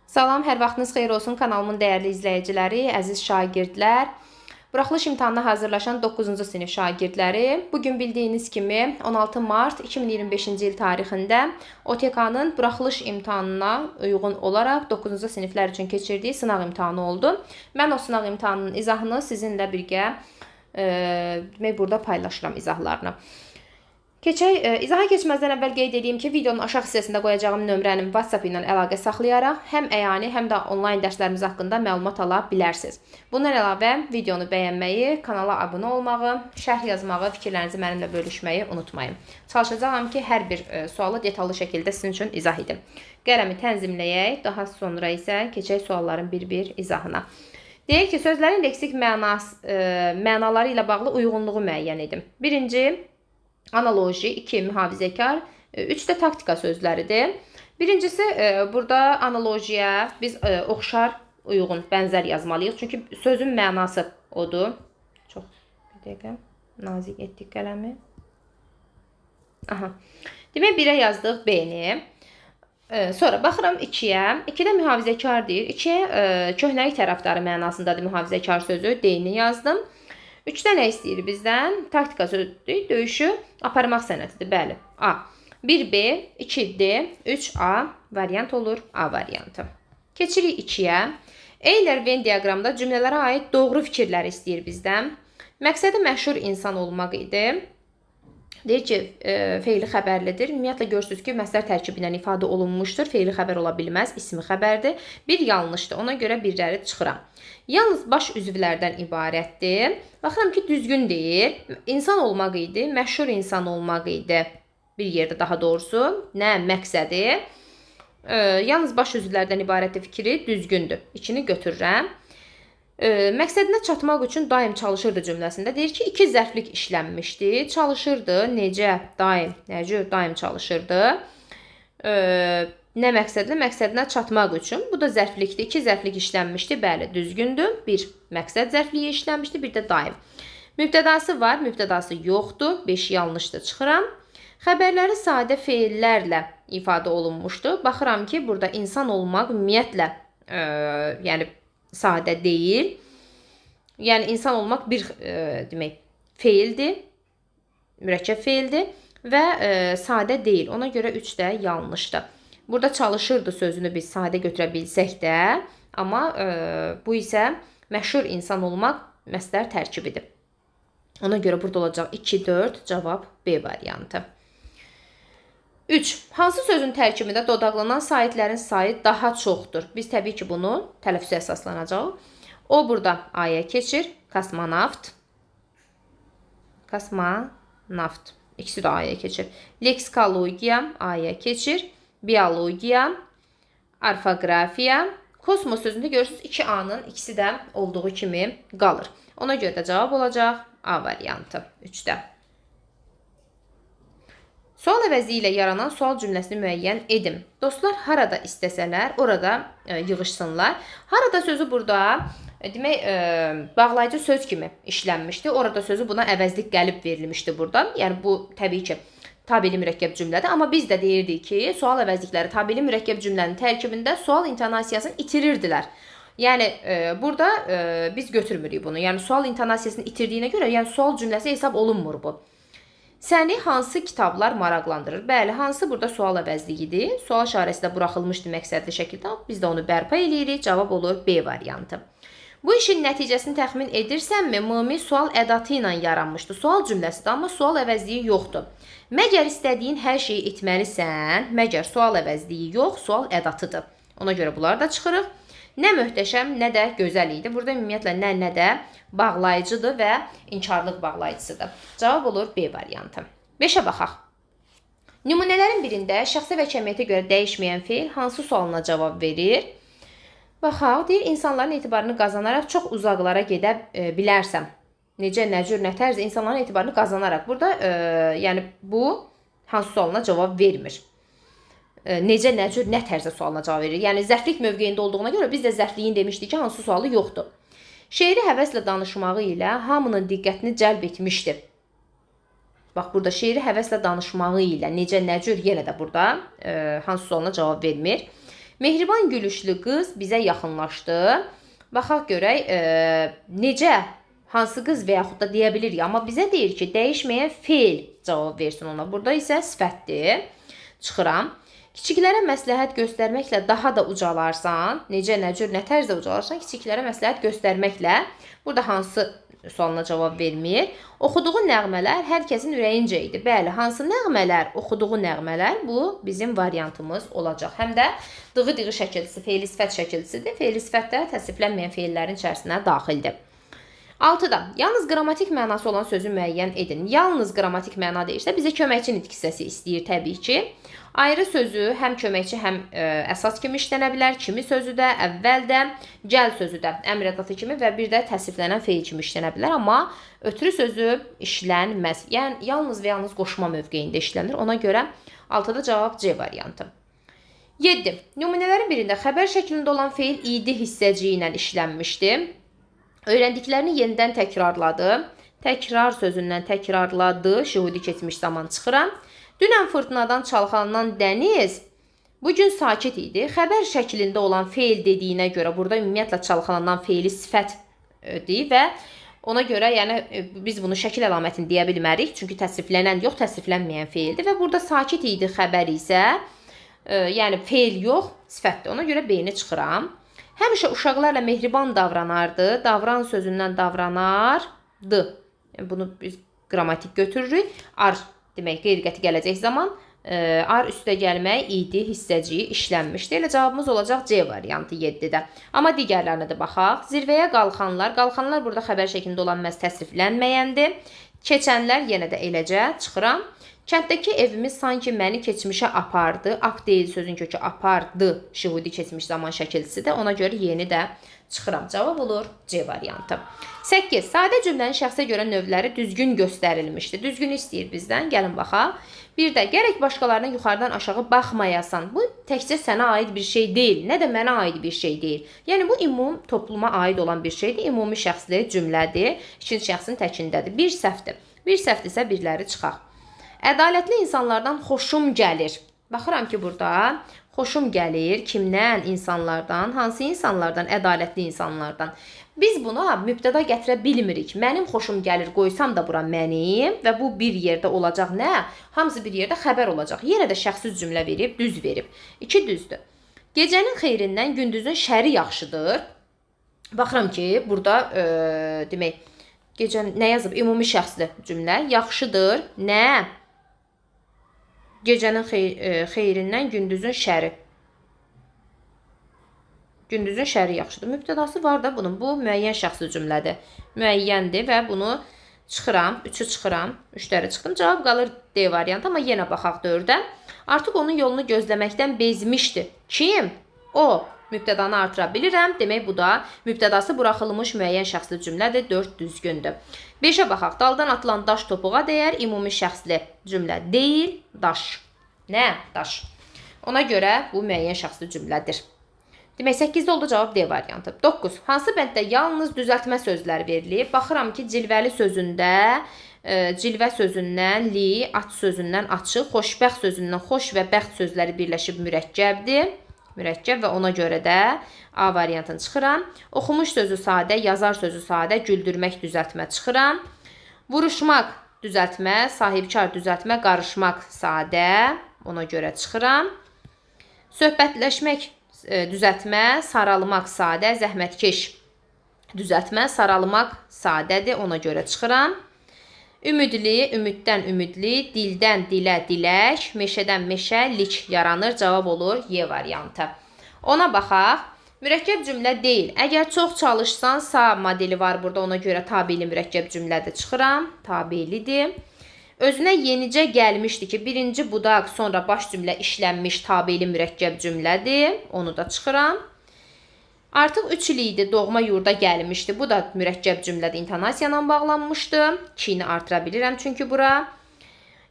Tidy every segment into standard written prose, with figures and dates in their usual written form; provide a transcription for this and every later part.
Salam, hər vaxtınız xeyir olsun kanalımın dəyərli izləyiciləri, əziz şagirdlər. Buraxılış imtahanına hazırlaşan 9-cu sinif şagirdləri, bugün bildiyiniz kimi 16 mart 2025-ci il tarixində OTK-nın buraxılış imtahanına uyğun olaraq 9-cu siniflər üçün keçirdiyi sınaq imtahanı oldu. Mən o sınaq imtahanının izahını sizinlə birgə burada paylaşıram izahlarını. İzaha keçməzdən əvvəl qeyd edeyim ki, videonun aşağı hissəsində qoyacağım nömrənin WhatsApp ilə əlaqə saxlayaraq həm əyani, həm də onlayn dərslərimiz haqqında məlumat ala bilərsiniz. Bundan əlavə videonu bəyənməyi, kanala abunə olmağı, şərh yazmağı, fikirlərinizi mənimlə bölüşməyi unutmayın. Çalışacağam ki, hər bir sualı detallı şəkildə sizin üçün izah edim. Qələmi tənzimləyək, daha sonra isə keçək sualların bir-bir izahına. Deyək ki, sözlərin leksik mənaları ilə bağlı uyğunluğu müəyyən edim. Birinci, analoji, 2 mühafizəkar, 3 də taktika sözləridir. Birincisi, burada analojiyə biz oxşar, uyğun, bənzər yazmalıyıq. Çünki sözün mənası odur. Çox, bir dəqiqə, nazik etdik qələmi. Demək, 1-ə yazdıq B-ni. Sonra baxıram 2-yə. 2-də mühafizəkar deyir. 2-yə köhnəlik tərəfdarı mənasındadır mühafizəkar sözü. D-ni yazdım. 3-də nə istəyir bizdən? Taktika sözüdür, döyüşü aparmaq sənətidir. Bəli, A. 1B, 2D, 3A variant olur, A variantı. Keçirik 2-yə. Euler-Venn diaqramda cümlələrə aid doğru fikirlər istəyir bizdən. Məqsədi məşhur insan olmaq idi. Deyir ki, feili xəbərlidir. Ümumiyyətlə görürsünüz ki, məsdər tərkibi ilə ifadə olunmuşdur. Feili xəbər ola bilməz, ismi xəbərdir. Bir yanlışdır, ona görə birləri çıxıram. Yalnız baş üzvlərdən ibarətdir. Baxıram ki, düzgün deyir. İnsan olmaq idi, məşhur insan olmaq idi. Bir yerdə daha doğrusu. Nə məqsədi? Yalnız baş üzvlərdən ibarətdir fikri düzgündür. İkini götürürəm. Məqsədinə çatmaq üçün daim çalışırdı cümləsində. Deyir ki, 2 zərflik işlənmişdi. Çalışırdı. Necə? Daim. Necə? Daim çalışırdı. Nə məqsədlə? Məqsədinə çatmaq üçün. Bu da zərflikdir. 2 zərflik işlənmişdi. Bəli, düzgündür. Bir məqsəd zərfliyi işlənmişdi. Bir də daim. Mübtədası var. Mübtədası yoxdur. 5 yanlışdır. Çıxıram. Xəbərləri sadə feillərlə ifadə olunmuşdu. Baxıram ki, burada insan olmaq ümumiyyətlə yəni sadə deyil. Yəni insan olmaq bir demək feildir. Mürəkkəb feildir və sadə deyil. Ona görə 3 də yanlışdır. Burada çalışırdı sözünü biz sadə götürə bilsək də, amma bu isə məşhur insan olmaq məsdər tərkibidir. Ona görə burada olacaq 2, 4, cavab B variantı. 3. Hansı sözün tərkibində dodaqlanan saitlərin sayı daha çoxdur? Biz təbii ki, bunu tələffüzə əsaslanacaq. O burada A-ya keçir. Kosmonavt. Kosmonavt. İkisi də A-ya keçir. Leksikologiya A-ya keçir. Biologiya. Orfoqrafiya. Kosmos sözündə görürsünüz 2 A-nın ikisi də olduğu kimi qalır. Ona görə də cavab olacaq A variantı 3-də. Sual əvəzi ilə yaranan sual cümləsini müəyyən edim. Dostlar harada istəsələr, orada yığışsınlar. Harada sözü burada demək bağlayıcı söz kimi işlənmişdi. Orada sözü buna əvəzlik gəlib verilmişdi burada. Yəni bu təbii ki, tabeli mürəkkəb cümlədir. Amma biz də deyirdik ki, sual əvəzlikləri tabeli mürəkkəb cümlənin tərkibində sual intonasiyasını itirirdilər. Yəni burada biz götürmürük bunu. Yəni sual intonasiyasını itirdiyinə görə, yəni sual cümləsi hesab olunmur bu. Səni hansı kitablar maraqlandırır? Bəli, hansı burada sual əvəzliyidir? Sual işarəsi də buraxılmışdı məqsədli şəkildə. Biz də onu bərpa eləyirik. Cavab olur B variantı. Bu işin nəticəsini təxmin edirsənmi? Mumi sual ədatı ilə yaranmışdı. Sual cümləsidir, amma sual əvəzliyi yoxdur. Məgər istədiyin hər şeyi etməlisən? Məgər sual əvəzliyi yox, sual ədatıdır. Ona görə bunları da çıxırıq. Nə möhtəşəm, nə də gözəl idi. Burada ümumiyyətlə nə də bağlayıcıdır və inkarlıq bağlayıcısıdır. Cavab olur B variantı. 5-ə baxaq. Nümunələrin birində şəxsə və kəmiyyətə görə dəyişməyən feil hansı sualına cavab verir? Baxaq, deyir, insanların etibarını qazanaraq çox uzaqlara gedə bilərsəm. Necə, nə cür, nə tərz insanların etibarını qazanaraq. Burada yəni bu hansı sualına cavab vermir. Necə, nə cür, nə tərzə sualına cavab verir. Yəni, zərflik mövqeyində olduğuna görə biz də zərfliyin demişdik ki, hansı sualı yoxdur. Şeiri həvəslə danışmağı ilə hamının diqqətini cəlb etmişdir. Bax, burada şeiri həvəslə danışmağı ilə necə, nə cür, yenə də burada hansı sualına cavab vermir. Mehriban gülüşlü qız bizə yaxınlaşdı. Baxaq görək necə, hansı qız və yaxud da deyə bilirik. Amma bizə deyir ki, dəyişməyən feil cavab versin ona. Burada isə sifətdir. Çıxıram. Kiçiklərə məsləhət göstərməklə daha da ucalarsan. Necə, nə cür, nə tərzdə ucalarsan? Kiçiklərə məsləhət göstərməklə. Burada hansı sualına cavab vermir. Oxuduğu nəğmələr hər kəsin ürəyincə idi. Bəli, hansı nəğmələr? Oxuduğu nəğmələr bu bizim variantımız olacaq. Həm də dığı-dığı şəkilçisi, feil sifət şəkilçisidir. Feil sifətlər təsriflənməyən feillərin içərisinə daxildir. 6-da, yalnız qrammatik mənası olan sözü müəyyən edin. Yalnız qrammatik məna deyirsə, bizə köməkçi nitq hissəsi istəyir təbii ki. Ayrı sözü həm köməkçi, həm əsas kimi işlənə bilər. Kimi sözü də, əvvəldə, gəl sözü də əmr ədatı kimi və bir də təsriflənən feil kimi işlənə bilər. Amma ötürü sözü işlənməz. Yəni, yalnız və yalnız qoşma mövqeyində işlənir. Ona görə 6-da cavab C variantı. 7. Nümunələrin birində xəbər şəklində olan feil idi hissəciyi ilə işlənmişdi. Öyrəndiklərini yenidən təkrarladı. Təkrar sözündən təkrarladı. Şühudi keçmiş zaman çıxıram. Dünən fırtınadan çalxalanan dəniz bugün sakit idi. Xəbər şəklində olan feil dediyinə görə burada ümumiyyətlə çalxalanan feili sifətdir və ona görə yəni biz bunu şəkil əlamətini deyə bilmərik. Çünki təsriflənən yox, təsriflənməyən feildir və burada sakit idi xəbər isə yəni feil yox, sifətdir. Ona görə B-ni çıxıram. Həmişə uşaqlarla mehriban davranardı. Davran sözündən davranardı. Bunu biz qrammatik götürürük. Ar demək, qeyri-qəti gələcək zaman ar üstə gəlmək idi hissəciyi işlənmişdi. Elə cavabımız olacaq C variantı 7-də. Amma digərlərinə də baxaq. Zirvəyə qalxanlar. Qalxanlar burada xəbər şəklində olan məhz təsriflənməyəndir. Keçənlər yenə də eləcə çıxıram. Kənddəki evimiz sanki məni keçmişə apardı. Ap deyil sözün kökü apardı. Şühudi keçmiş zaman şəkilçisidir. Ona görə yeni də çıxıram. Cavab olur C variantı. 8. Sadə cümlənin şəxsə görə növləri düzgün göstərilmişdir. Düzgün istəyir bizdən. Gəlin baxaq. Bir də gərək başqalarına yuxarıdan aşağı baxmayasan. Bu təkcə sənə aid bir şey deyil. Nə də mənə aid bir şey deyil. Yəni bu ümum topluma aid olan bir şeydir. Ümumi şəxsli cümlədir. İkinci şəxsin təkindədir. Bir səhvdir. Bir səhvdirsə birləri çıxaq. Ədalətli insanlardan xoşum gəlir. Baxıram ki, burada xoşum gəlir. Kimdən? İnsanlardan. Hansı insanlardan? Ədalətli insanlardan. Biz buna mübtəda gətirə bilmirik. Mənim xoşum gəlir qoysam da bura mənim və bu bir yerdə olacaq nə? Hamısı bir yerdə xəbər olacaq. Yenə də şəxsiz cümlə verib, düz verib. 2 düzdür. Gecənin xeyrindən gündüzün şəri yaxşıdır. Baxıram ki, burada demək, gecə nə yazıb? Ümumi şəxsli cümlə. Yaxşıdır. Nə? Gecənin xeyrindən gündüzün şəri. Gündüzün şəri yaxşıdır. Mübtədası var da bunun. Bu müəyyən şəxsli cümlədir. Müəyyəndir və bunu çıxıram. 3-ü çıxıram. 3-ləri çıxdım. Cavab qalır D variantı. Amma yenə baxaq 4-ə. Artıq onun yolunu gözləməkdən bezmişdi. Kim? O. Mübtədanı artıra bilirəm. Demək bu da mübtədası buraxılmış müəyyən şəxsli cümlədir. 4 düzgündür. 5-ə baxaq. Daldan atılan daş topuğa dəyər. Ümumi şəxsli cümlə deyil. Daş. Nə? Daş. Ona görə bu müəyyən şəxsli cümlədir. Demək 8-də oldu cavab D variantı. 9. Hansı bənddə yalnız düzəltmə sözləri verilib? Baxıram ki, cilvəli sözündə cilvə sözündən li, aç sözündən açıq, xoşbəxt sözündən xoş və bəxt sözləri birləşib mürəkkəbdir. Mürəkkəb və ona görə də A variantını çıxıram. Oxumuş sözü sadə, yazar sözü sadə, güldürmək düzəltmə çıxıram. Vuruşmaq düzəltmə, sahibkar düzəltmə, qarışmaq sadə, ona görə çıxıram. Söhbətləşmək düzəltmə, saralmaq sadə, zəhmətkeş düzəltmə, saralmaq sadədir, ona görə çıxıram. Ümidli, ümiddən ümidli, dildən dilə dilək, meşədən meşə, lik yaranır, cavab olur Y variantı. Ona baxaq. Mürəkkəb cümlə deyil. Əgər çox çalışsan, sa modeli var burada, ona görə tabeli mürəkkəb cümlədə çıxıram. Tabelidir. Özünə yenicə gəlmişdi ki, birinci budaq, sonra baş cümlə işlənmiş tabeli mürəkkəb cümlədir. Onu da çıxıram. Artıq 3 il idi, doğma yurda gəlmişdi. Bu da mürəkkəb cümlədə intonasiya ilə bağlanmışdı. Ki-ni artıra bilirəm çünki bura.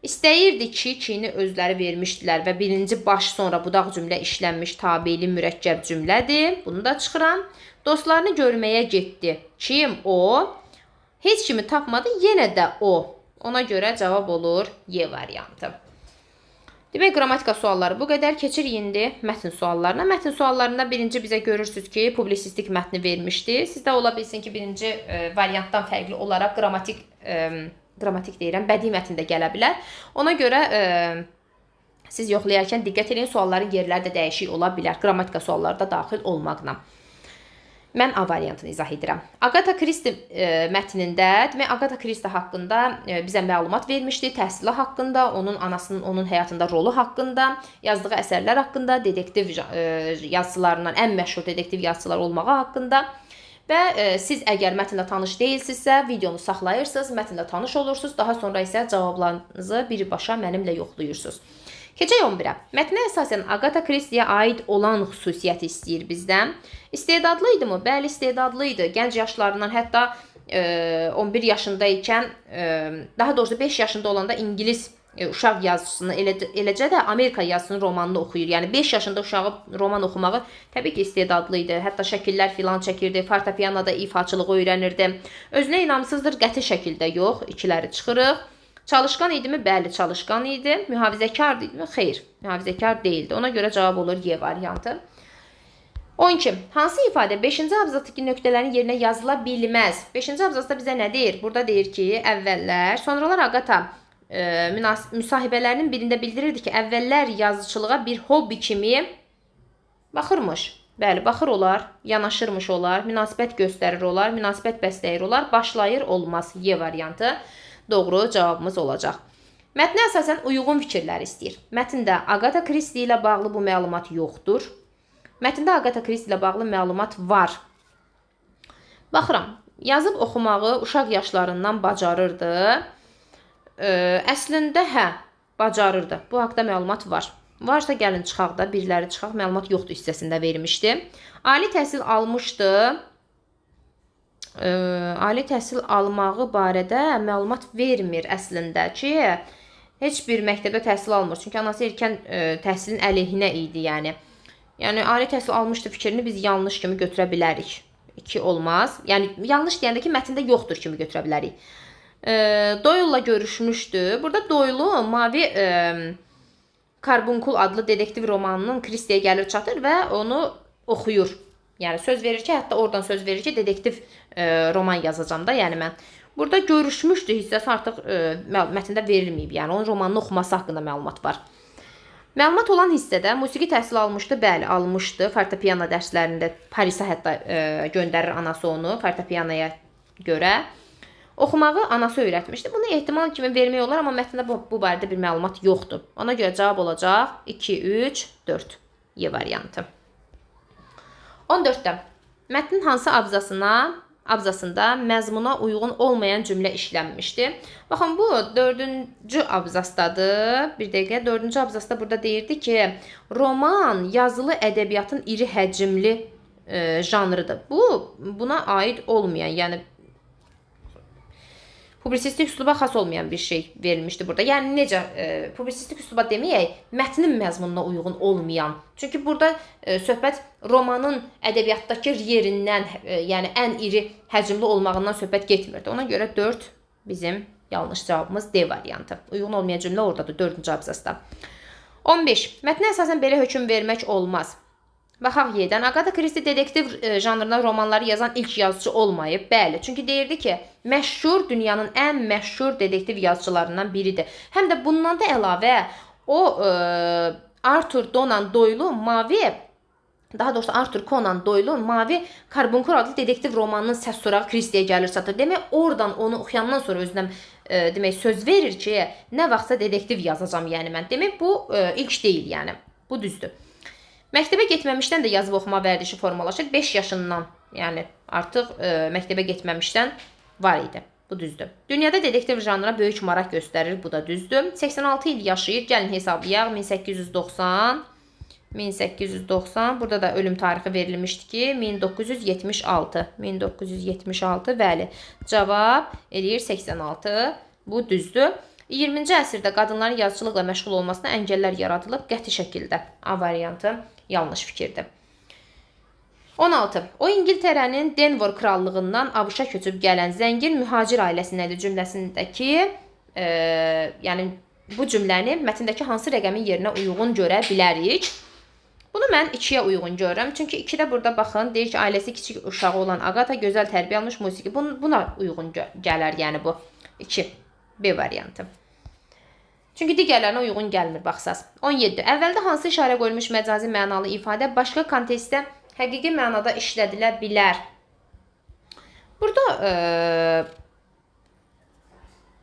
İstəyirdi ki-ni özləri vermişdilər və birinci baş, sonra budaq cümlə işlənmiş tabeli mürəkkəb cümlədir. Bunu da çıxıram. Dostlarını görməyə getdi. Kim? O. Heç kimi tapmadı, yenə də o. Ona görə cavab olur Y variantı. Demək, qrammatika sualları bu qədər. Keçirik indi mətn suallarına. Mətn suallarında birinci bizə görürsünüz ki, publisistik mətni vermişdi. Sizdə ola bilsin ki, birinci variantdan fərqli olaraq qrammatik deyirəm, bədii mətn də gələ bilər. Ona görə siz yoxlayarkən diqqət edin, sualların yerləri də dəyişik ola bilər. Qrammatika sualları da daxil olmaqla. Mən A variantını izah edirəm. Agatha Christie mətnində, demək, Agatha Christie haqqında bizə məlumat vermişdi, təhsili haqqında, onun anasının onun həyatında rolu haqqında, yazdığı əsərlər haqqında, detektiv yazıçılarından ən məşhur detektiv yazıçılar olmağı haqqında və siz əgər mətnlə tanış deyilsinizsə, videonu saxlayırsınız, mətnlə tanış olursunuz, daha sonra isə cavablarınızı birbaşa mənimlə yoxlayırsınız. Keçək 11-ə. Mətnə əsasən Agatha Christie-yə aid olan xüsusiyyəti istəyir bizdən. İstedadlı idi mı? Bəli, istedadlı idi. Gənc yaşlarından, hətta 11 yaşında ikən, daha doğrusu 5 yaşında olanda İngilis uşaq yazıcısını, eləcə də Amerika yazısının romanını oxuyur. Yəni 5 yaşında uşağı roman oxumağı təbii ki, istedadlı idi. Hətta şəkillər filan çəkirdi, fortepianoda ifaçılığı öyrənirdi. Özünə inamsızdır, qəti şəkildə yox, ikiləri çıxırıq. Çalışqan idimi? Bəli, çalışqan idi. Mühafizəkar idimi? Xeyr, mühafizəkar deyildi. Ona görə cavab olur Y variantı. 12. Hansı ifadə 5-ci abzasdakı nöqtələrin yerinə yazıla bilməz? 5-ci abzasda bizə nə deyir? Burada deyir ki, əvvəllər, sonralar Agatha müsahibələrinin birində bildirirdi ki, əvvəllər yazıçılığa bir hobbi kimi baxırmış. Bəli, baxır olar, yanaşırmış olar, münasibət göstərir olar, münasibət bəsləyir olar, başlayır olmaz. Y variantı doğru cavabımız olacaq. Mətnə əsasən uyğun fikirlər istəyir. Mətndə Agatha Christie ilə bağlı bu məlumat yoxdur. Mətndə Agatha Christie ilə bağlı məlumat var. Baxıram, yazıb oxumağı uşaq yaşlarından bacarırdı. Əslində, bacarırdı. Bu haqda məlumat var. Varsa gəlin çıxaq da, biriləri çıxaq, məlumat yoxdur hissəsində vermişdi. Ali təhsil almışdı. Ali təhsil almağı barədə məlumat vermir əslində ki, heç bir məktəbdə təhsil almır. Çünki anası erkən təhsilin əleyhinə idi, yəni. Yəni, ali təhsil almışdı fikrini biz yanlış kimi götürə bilərik. 2 olmaz. Yəni, yanlış deyəndə ki, mətndə yoxdur kimi götürə bilərik. Doyle'la görüşmüşdü. Burada Doyle'u Mavi Karbunkul adlı detektiv romanının Christie'yə gəlir çatır və onu oxuyur. Yəni, söz verir ki, hətta oradan söz verir ki, detektiv roman yazacağam da, yəni mən. Burada görüşmüşdü hissəsi artıq mətndə verilməyib, yəni onun romanını oxuması haqqında məlumat var. Məlumat olan hissədə musiqi təhsil almışdı, bəli, almışdı. Fortepiano dərslərində Parisə hətta göndərir anası onu fortepianoya görə. Oxumağı anası öyrətmişdi. Bunu ehtimal kimi vermək olar, amma mətndə bu barədə bir məlumat yoxdur. Ona görə cavab olacaq 2, 3, 4 Y variantı. 14-də mətnin hansı abzasında məzmuna uyğun olmayan cümlə işlənmişdi? Baxın, bu 4-cü abzasdadır. Bir dəqiqə, 4-cü abzasda burada deyirdi ki, roman yazılı ədəbiyyatın iri həcmli janrıdır. Bu, buna aid olmayan, yəni publisistik üsluba xas olmayan bir şey verilmişdi burada. Yəni necə publisistik üsluba deməyək, mətnin məzmununa uyğun olmayan. Çünki burada söhbət romanın ədəbiyyatdakı yerindən, yəni ən iri həcmli olmağından söhbət getmirdi. Ona görə 4 bizim yanlış cavabımız D variantı. Uyğun olmayan cümlə oradadır 4-cü abzasda. 15. Mətnə əsasən belə hökm vermək olmaz. Baxaq Y-dən. Agatha Christie detektiv janrında romanları yazan ilk yazıcı olmayıb. Bəli, çünki deyirdi ki, məşhur, dünyanın ən məşhur detektiv yazıcılarından biridir. Həm də bundan da əlavə o Arthur Conan Doyle'u daha doğrusu Arthur Conan Doyle'un Mavi Karbunkul adlı detektiv romanının səs sorağı Christie'yə gəlir çatır. Demək, oradan onu oxuyandan sonra özünə demək söz verir ki, nə vaxtsa detektiv yazacağam, yəni mən. Demək, bu ilk deyil, yəni. Bu düzdür. Məktəbə getməmişdən də yazıb oxuma vərdişi formalaşır. 5 yaşından, yəni artıq məktəbə getməmişdən var idi. Bu düzdür. Dünyada detektiv janrına böyük maraq göstərir. Bu da düzdür. 86 il yaşayır. Gəlin hesablayaq. 1890. Burada da ölüm tarixi verilmişdi ki, 1976. 1976, bəli. Cavab eləyir 86. Bu düzdür. 20-ci əsrdə qadınların yazıçılıqla məşğul olmasına əngəllər yaradılıb qəti şəkildə. A variantı yanlış fikirdir. 16. O İngiltərənin Denver krallığından ABŞ-a köçüb gələn zəngin mühacir ailəsindədir cümləsindəki yəni bu cümləni mətndəki hansı rəqəmin yerinə uyğun görə bilərik? Bunu mən 2-yə uyğun görürəm. Çünki 2-də burada baxın, deyir ki, ailəsi kiçik uşağı olan Agata gözəl tərbiyə almış musiqi. Buna uyğun gələr, yəni bu 2. B variantı. Çünki digərlərinə uyğun gəlmir, baxsaz. 17. Əvvəldə hansı işarə qoyulmuş məcazi mənalı ifadə başqa kontekstdə həqiqi mənada işlədilə bilər? Burada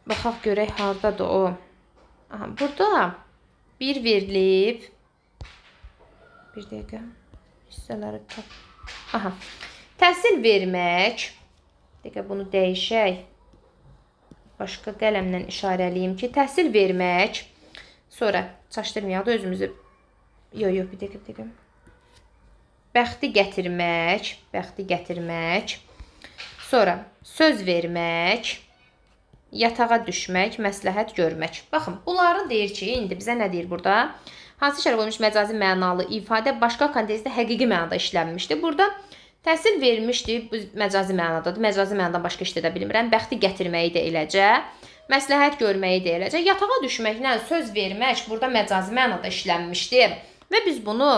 baxaq görək hardadır o. Aha, burada bir verilib. Bir dəqiqə. Hissələri tap. Aha. Təhsil vermək. Dəqiqə bunu dəyişək. Başqa qələmlə işarəliyim ki, təhsil vermək. Sonra çaşdırmayaq da özümüzü. Yox, bir dəqiqə. Bəxti gətirmək. Bəxti gətirmək. Sonra söz vermək. Yatağa düşmək, məsləhət görmək. Baxın, bunları deyir ki, indi bizə nə deyir burada? Hansı işarə qoyulmuş məcazi mənalı ifadə başqa kontekstdə həqiqi mənada işlənmişdir. Burada təhsil vermişdir, bu məcazi mənadadır. Məcazi mənadan başqa işlədə bilmirəm. Bəxti gətirməyi də eləcə, məsləhət görməyi də eləcə. Yatağa düşməklə söz vermək burada məcazi mənada işlənmişdir. Və biz bunu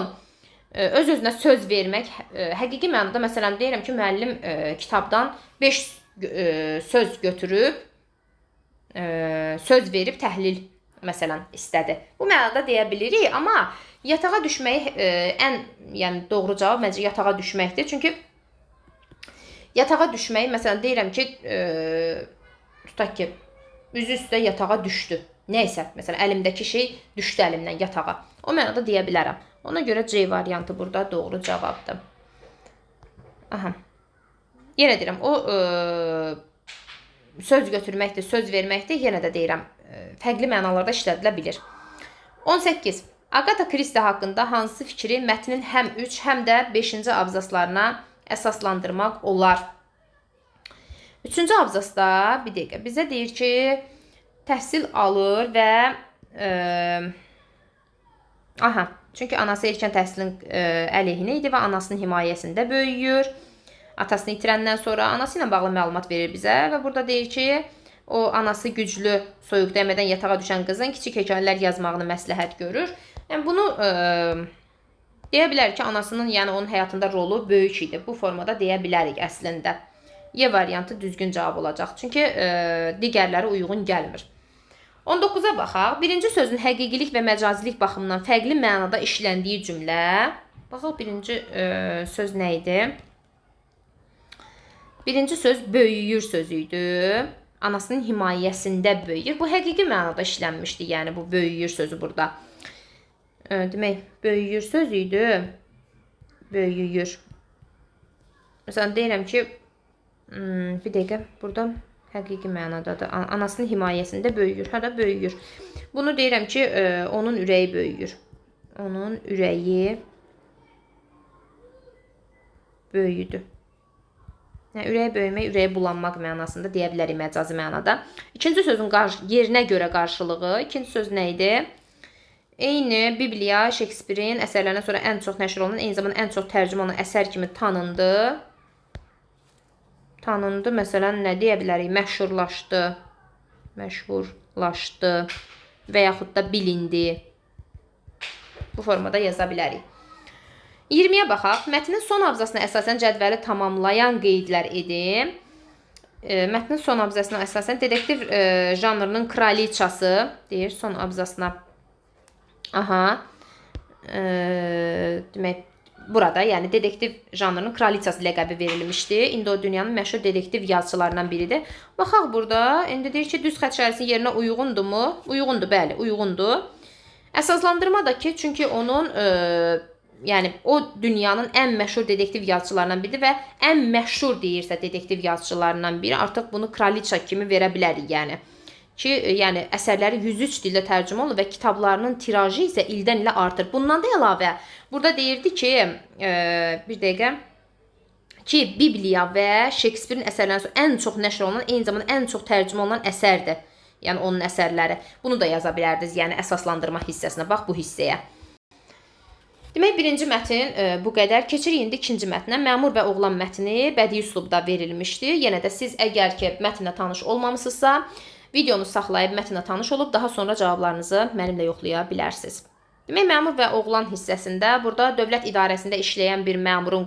öz-özünə söz vermək, həqiqi mənada, məsələn, deyirəm ki, müəllim kitabdan 5 söz götürüb, söz verib təhlil məsələn istədi. Bu mənada deyə bilirik, amma yatağa düşmək yəni doğru cavab məncə yatağa düşməkdir. Çünki yatağa düşmək, məsələn deyirəm ki, tutaq ki, üzü üstə yatağa düşdü. Nəysə, məsələn əlimdəki şey düşdü əlimdən yatağa. O mənada deyə bilərəm. Ona görə C variantı burada doğru cavabdır. Aha. Yenə deyirəm, o söz götürməkdir, söz verməkdir, yenə də deyirəm, fərqli mənalarda işlədilə bilir. 18. Agata Kristi haqqında hansı fikri mətnin həm 3, həm də 5-ci abzaslarına əsaslandırmaq olar? 3-cü abzasda, bir dəqiqə, bizə deyir ki, təhsil alır və çünki anası erkən təhsilin əleyhinə idi və anasının himayəsində böyüyür. Atasını itirəndən sonra anası ilə bağlı məlumat verir bizə və burada deyir ki, o anası güclü, soyuq dəymədən yatağa düşən qızın kiçik hekayələr yazmağını məsləhət görür. Yəni bunu deyə bilər ki, anasının, yəni onun həyatında rolu böyük idi. Bu formada deyə bilərik əslində. Y variantı düzgün cavab olacaq. Çünki digərləri uyğun gəlmir. 19-a baxaq. Birinci sözün həqiqilik və məcazilik baxımından fərqli mənada işləndiyi cümlə. Baxaq, birinci söz nə idi? Birinci söz böyüyür sözü idi. Anasının himayəsində böyüyür. Bu həqiqi mənada işlənmişdi, yəni bu böyüyür sözü burada. Demək, böyüyür sözü idi. Böyüyür. Məsələn, deyirəm ki, bir dəqiqə, burada həqiqi mənadadır. Anasının himayəsində böyüyür. Hələ böyüyür. Bunu deyirəm ki, onun ürəyi böyüyür. Onun ürəyi böyüdü. Yəni, ürəyi böyümək, ürəyi bulanmaq mənasında deyə bilərik məcazi mənada. İkinci sözün yerinə görə qarşılığı. İkinci söz nə idi? Eyni Bibliya, Shakespeare'in əsərlərindən sonra ən çox nəşr olunan, eyni zamanda ən çox tərcümə olunan əsər kimi tanındı. Tanındı, məsələn, nə deyə bilərik? Məşhurlaşdı, məşhurlaşdı və yaxud da bilindi. Bu formada yaza bilərik. 20-yə baxaq. Mətnin son abzasına əsasən cədvəli tamamlayan qeydlər edim. Mətnin son abzasına əsasən dedektiv janrının kraliçası deyir son abzasına. Demək, burada yəni dedektiv janrının kraliçası ləqəbi verilmişdi. İndi o dünyanın məşhur dedektiv yazıçılarından biridir. Baxaq burada. İndi deyir ki, düz xətt işarəsinin yerinə uyğundurmu? Uyğundur, bəli, uyğundur. Əsaslandırma da ki, çünki onun yəni o dünyanın ən məşhur dedektiv yazıçılarından biridir və ən məşhur deyirsə dedektiv yazıçılarından biri, artıq bunu kraliça kimi verə bilərik, yəni. Ki, yəni əsərləri 103 dildə tərcümə olunur və kitablarının tirajı isə ildən ilə artır. Bundan da əlavə, burada deyirdi ki, bir dəqiqə, ki, Bibliya və Shakespeare'in əsərlərindən sonra ən çox nəşr olunan, eyni zamanda ən çox tərcümə olunan əsərdir. Yəni onun əsərləri. Bunu da yaza bilərdiniz, yəni əsaslandırma hissəsinə. Bax bu hissəyə. Demək, birinci mətn bu qədər. Keçirik indi ikinci mətnə. Məmur və oğlan mətni bədii üslubda verilmişdir. Yenə də siz əgər ki, mətnlə tanış olmamısınızsa Videonu saxlayıb mətnlə tanış olub daha sonra cavablarınızı mənimlə yoxlaya bilərsiniz. Demək, məmur və oğlan hissəsində burada dövlət idarəsində işləyən bir məmurun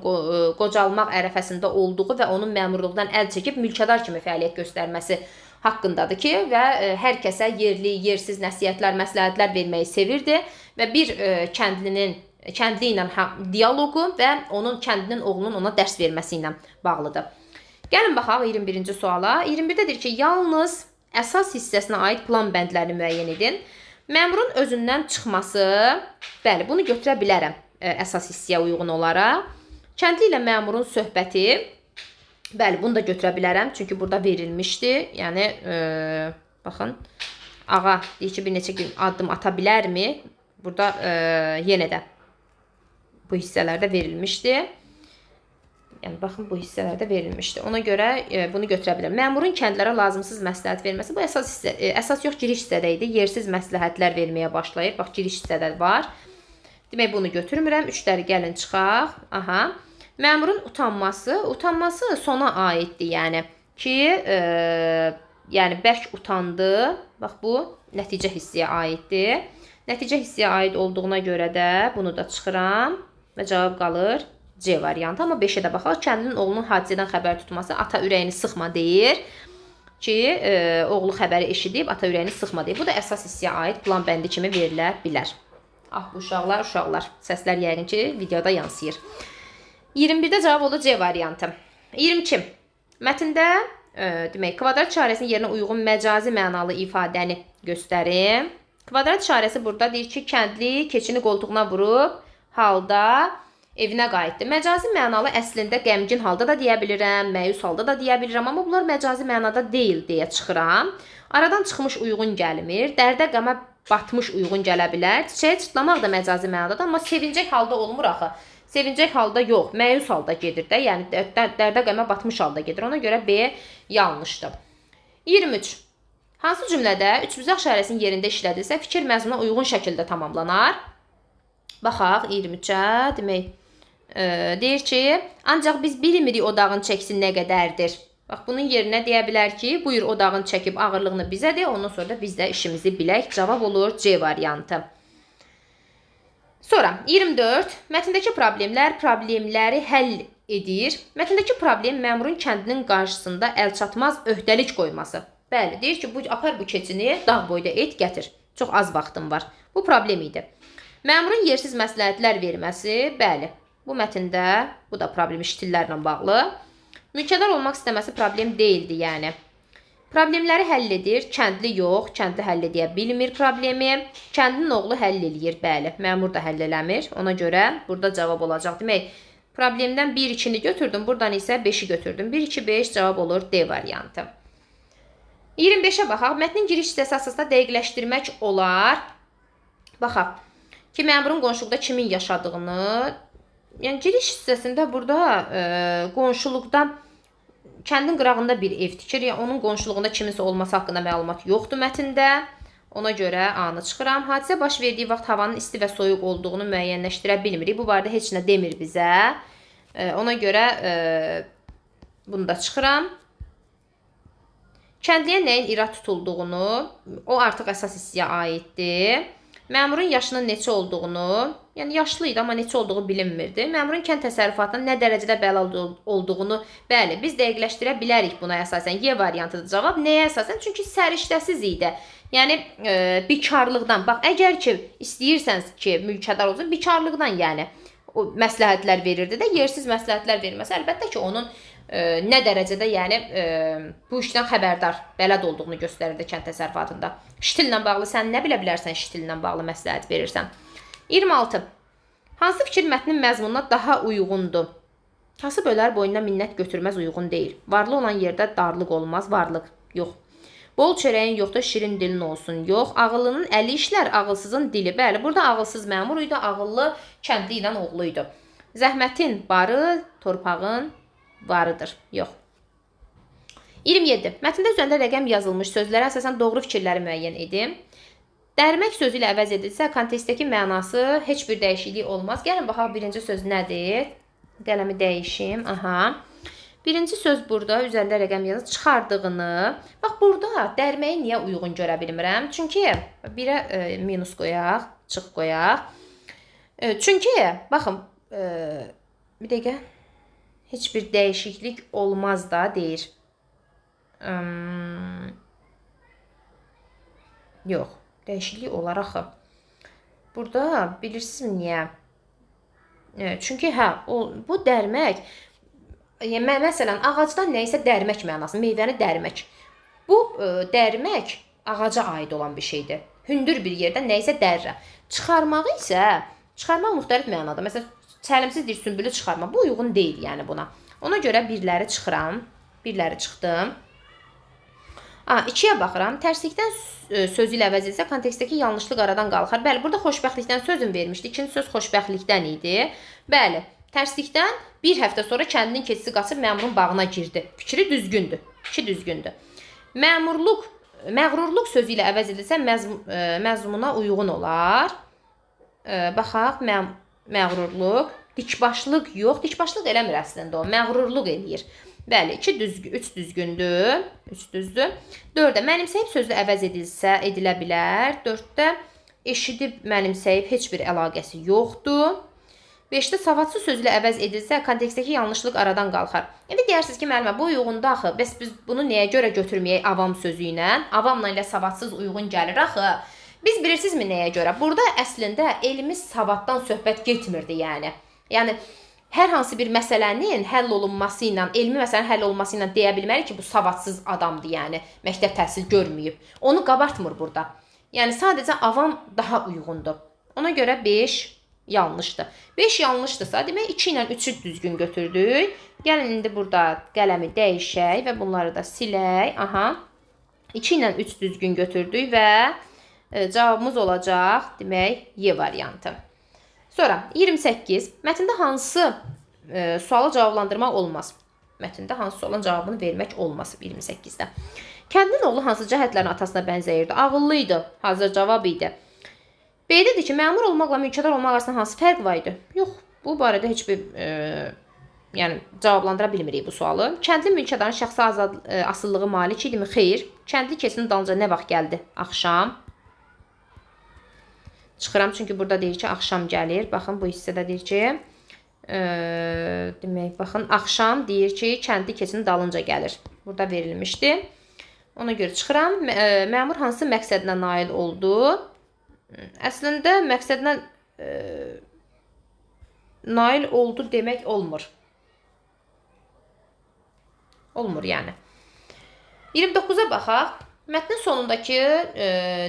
qocalmaq ərəfəsində olduğu və onun məmurluqdan əl çəkib mülkədar kimi fəaliyyət göstərməsi haqqındadır ki, və hər kəsə yerli, yersiz nəsihətlər, məsləhətlər verməyi sevirdi və bir kəndli ilə dialoqu və onun kəndlinin oğlunun ona dərs verməsi ilə bağlıdır. Gəlin baxaq 21-ci suala. 21-də deyir ki, yalnız əsas hissəsinə aid plan bəndlərini müəyyən edin. Məmurun özündən çıxması, bəli, bunu götürə bilərəm əsas hissəyə uyğun olaraq. Kəndli ilə məmurun söhbəti, bəli, bunu da götürə bilərəm, çünki burada verilmişdi. Yəni, baxın, ağa deyir ki, bir neçə gün addım ata bilərmi? Burada yenə də bu hissələrdə verilmişdi. Yəni, baxın, bu hissələrdə verilmişdi. Ona görə bunu götürə bilərəm. Məmurun kəndlərə lazımsız məsləhət verməsi, bu əsas yox, giriş hissədə idi. Yersiz məsləhətlər verməyə başlayır. Bax, giriş hissədə var. Demək, bunu götürmürəm. Üçləri gəlin çıxaq. Aha. Məmurun utanması sona aiddir. Yəni ki, yəni bərk utandı. Bax, bu nəticə hissəyə aiddir. Nəticə hissəyə aid olduğuna görə də bunu da çıxıram və cavab qalır C variantı. Amma 5-ə də baxaq. Kəndlinin oğlunun hadisədən xəbər tutması, ata ürəyini sıxma deyir ki, oğlu xəbəri eşidib, ata ürəyini sıxma deyir. Bu da əsas hissəyə aid plan bəndi kimi verilə bilər. Ah, bu uşaqlar. Səslər yəqin ki, videoda yansıyır. 21-də cavab oldu C variantı. 22. Mətndə demək, kvadrat işarəsinin yerinə uyğun məcazi mənalı ifadəni göstərim. Kvadrat işarəsi burada deyir ki, kəndli keçini qoltuğuna vurub halda evinə qayıtdı. Məcazi mənalı əslində qəmgin halda da deyə bilirəm, məyus halda da deyə bilirəm, amma bunlar məcazi mənada deyil deyə çıxıram. Aradan çıxmış uyğun gəlmir, dərdə qəmə batmış uyğun gələ bilər. Çiçəyə çıtlamaq da məcazi mənadadır, amma sevincək halda olmur axı. Sevincək halda yox, məyus halda gedir də, yəni dərdə qəmə batmış halda gedir. Ona görə B yanlışdır. 23. Hansı cümlədə üçbucaq işarəsinin yerində işlədilsə, fikir məzmuna uyğun şəkildə tamamlanar? Baxaq 23-ə, demək, deyir ki, ancaq biz bilmirik odağın çəkisi nə qədərdir. Bax, bunun yerinə deyə bilər ki, buyur odağın çəkib ağırlığını bizə de, ondan sonra da biz də işimizi bilək. Cavab olur C variantı. Sonra 24. Mətndəki problemləri həll edir. Mətndəki problem məmurun kəndinin qarşısında əlçatmaz öhdəlik qoyması. Bəli, deyir ki, apar bu keçini dağ boyda et, gətir. Çox az vaxtım var. Bu problem idi. Məmurun yersiz məsləhətlər verməsi, bəli. Bu mətndə, bu da problem iştillərlə bağlı. Mülkədar olmaq istəməsi problem deyildi, yəni. Problemləri həll edir, kəndli yox, kəndli həll edə bilmir problemi. Kəndlinin oğlu həll eləyir, bəli. Məmur da həll eləmir, ona görə burada cavab olacaq. Demək, problemdən 1-2-ni götürdüm, buradan isə 5-i götürdüm. 1-2-5 cavab olur D variantı. 25-ə baxaq. Mətnin giriş hissəsi əsasında dəqiqləşdirmək olar. Baxaq ki, məmurun qonşuluqda kimin yaşadığını, yəni giriş hissəsində burada qonşuluqda kəndin qırağında bir ev tikir. Yəni onun qonşuluğunda kiminsə olması haqqında məlumat yoxdur mətndə. Ona görə A-nı çıxıram. Hadisə baş verdiyi vaxt havanın isti və soyuq olduğunu müəyyənləşdirə bilmirik. Bu barədə heç nə demir bizə. Ona görə bunu da çıxıram. Kəndliyə nəyin irad tutulduğunu, o artıq əsas hissəyə aiddir. Məmurun yaşının neçə olduğunu, yəni yaşlı idi, amma neçə olduğu bilinmirdi. Məmurun kənd təsərrüfatının nə dərəcədə bəli olduğunu, bəli, biz dəqiqləşdirə bilərik buna əsasən. Y variantıdır cavab. Nəyə əsasən? Çünki səriştəsiz idi. Yəni, bikarlıqdan. Bax, əgər ki, istəyirsəniz ki, mülkədar olsun, bikarlıqdan yəni o məsləhətlər verirdi də, yersiz məsləhətlər verməsi əlbəttə ki, onun nə dərəcədə yəni bu işdən xəbərdar, bələd olduğunu göstərirdi kənd təsərrüfatında. Ştillə bağlı sən nə bilə bilərsən ştillə bağlı məsləhət verirsən? 26. Hansı fikir mətnin məzmununa daha uyğundur? Kasıb ölər boynuna minnət götürməz uyğun deyil. Varlı olan yerdə darlıq olmaz, varlıq yox. Bol çörəyin yoxdur, şirin dilin olsun, yox. Ağıllının əli işlər, ağılsızın dili. Bəli, burada ağılsız məmur idi, ağıllı kəndli ilə oğlu idi. Zəhmətin barı, torpağın varıdır, yox. 27. Mətndə üzərində rəqəm yazılmış sözlərə əsasən doğru fikirləri müəyyən edim. Dərmək sözü ilə əvəz edilsə, kontekstdəki mənası heç bir dəyişiklik olmaz. Gəlin, baxaq, birinci söz nədir? Qələmi dəyişim. Aha. Birinci söz burada üzərində rəqəm yazır, çıxardığını. Bax, burada dərməyi niyə uyğun görə bilmirəm? Çünki birə minus qoyaq, çıx qoyaq. Çünki, baxın, bir dəqiqə, heç bir dəyişiklik olmaz da, deyir. Yox, dəyişiklik olar axı. Burada bilirsiniz niyə? Çünki bu dərmək, məsələn, ağacdan nəyisə dərmək mənası, meyvəni dərmək. Bu dərmək ağaca aid olan bir şeydir. Hündür bir yerdən nəyisə dərrə. Çıxarmaq müxtəlif mənada. Məsələn, çəlimsiz bir sümbülü çıxarmaq. Bu uyğun deyil yəni buna. Ona görə birləri çıxıram. Birləri çıxdım. 2-yə baxıram. Tərslikdən sözü ilə əvəz edilsə, kontekstdəki yanlışlıq aradan qalxar. Bəli, burada xoşbəxtlikdən sözüm vermişdi. İkinci söz xoşbəxtlikdən idi. Bəli, tərslikdən bir həftə sonra kəndinin keçisi qaçıb məmurun bağına girdi. Fikri düzgündür. Düzgündür. Məğrurluq sözü ilə əvəz edilsə, məzmuna uyğun olar. Baxaq, məğrurluq. Dikbaşlıq yox. Dikbaşlıq eləmir əslində o. Məğrurluq eləyir. Bəli, 3 düzgündür. 3 düzdür. 4-də mənimsəyib sözlə əvəz edilə bilər. 4-də eşidib mənimsəyib heç bir əlaqəsi yoxdur. 5-də savadsız sözlə əvəz edilsə, kontekstdəki yanlışlıq aradan qalxar. İndi deyirsiniz ki, müəllimə, bu uyğundur axı. Bəs biz bunu nəyə görə götürməyək avam sözü ilə? Avamla ilə savadsız uyğun gəlir axı. Biz bilirsinizmi nəyə görə? Burada əslində elimiz savaddan söhbət getmirdi yəni. Yəni, hər hansı bir məsələnin həll olunması ilə, elmi məsələnin həll olunması ilə deyə bilmərik ki, bu savadsız adamdır, yəni məktəb təhsil görməyib. Onu qabartmır burada. Yəni sadəcə avam daha uyğundur. Ona görə 5 yanlışdır. 5 yanlışdırsa, demək 2 ilə 3-ü düzgün götürdük. Gəlin indi burada qələmi dəyişək və bunları da silək. 2 ilə 3 düzgün götürdük və cavabımız olacaq, demək, Y variantı. Sonra 28. Mətndə hansı sualı cavablandırmaq olmaz? Mətndə hansı sualın cavabını vermək olmaz 28-də. Kəndin oğlu hansı cəhətlərin atasına bənzəyirdi? Ağıllı idi. Hazır cavab idi. B-dədir ki, məmur olmaqla mülkədar olmaq arasında hansı fərq var idi? Yox, bu barədə heç bir cavablandıra bilmirik bu sualı. Kəndli mülkədarın şəxsi asılılığı malik idimi? Xeyr. Kəndli keçinin dalınca nə vaxt gəldi? Axşam. Çıxıram, çünki burada deyir ki, axşam gəlir. Baxın, bu hissədə deyir ki, demək, baxın, axşam deyir ki, kəndli keçinin dalınca gəlir. Burada verilmişdi. Ona görə çıxıram. Məmur hansı məqsədinə nail oldu? Əslində, məqsədinə nail oldu demək olmur. Olmur, yəni. 29-a baxaq. Mətnin sonundakı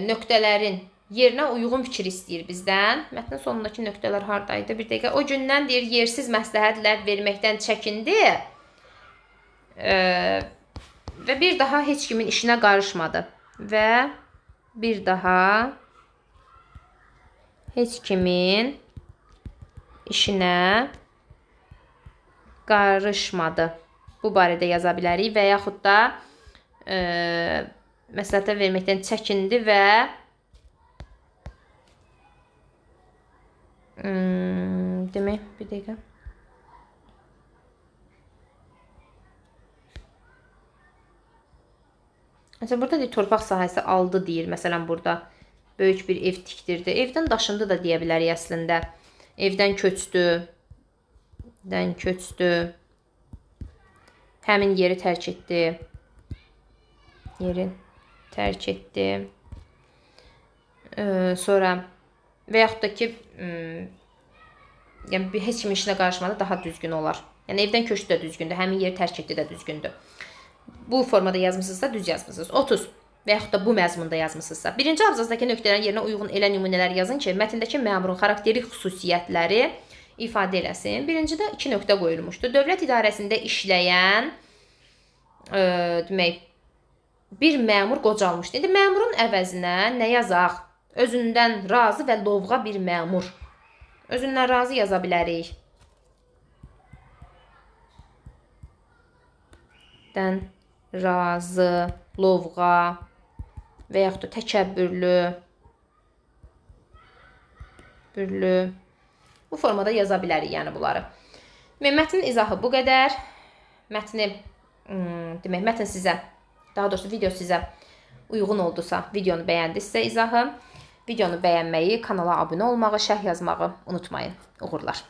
nöqtələrin yerinə uyğun fikir istəyir bizdən. Mətnin sonundakı nöqtələr haradaydı? Bir dəqiqə. O gündən deyir, yersiz məsləhətlər verməkdən çəkindi və bir daha heç kimin işinə qarışmadı. Və bir daha heç kimin işinə qarışmadı. Bu barədə yaza bilərik və yaxud da məsləhətlər verməkdən çəkindi və demək, bir dəqiqə. Məsələn, burada deyir, torpaq sahəsi aldı deyir. Məsələn, burada böyük bir ev tikdirdi. Evdən daşındı da deyə bilərik əslində. Evdən köçdü. Həmin yeri tərk etdi. Sonra və yaxud da ki, yəni heç kimin işinə qarışmadı, daha düzgün olar. Yəni evdən köçdü də düzgündür, həmin yeri tərk etdi də düzgündür. Bu formada yazmısınızsa düz yazmısınız. 30 və yaxud da bu məzmunda yazmısınızsa. Birinci abzazdakı nöqtələrin yerinə uyğun elə nümunələr yazın ki, mətndəki məmurun xarakterik xüsusiyyətləri ifadə eləsin. Birincidə 2 nöqtə qoyulmuşdur. Dövlət idarəsində işləyən demək, bir məmur qocalmışdı. İndi məmurun əvəzinə nə yazaq? Özündən razı və lovğa bir məmur. Özündən razı yaza bilərik. Razı, lovğa və yaxud da təkəbbürlü. Bu formada yaza bilərik yəni bunları. Mətnin izahı bu qədər. mətni demək, mətn sizə, daha doğrusu video sizə uyğun oldusa, videonu bəyəndinizsə izahı, videonu bəyənməyi, kanala abunə olmağı, şərh yazmağı unutmayın. Uğurlar.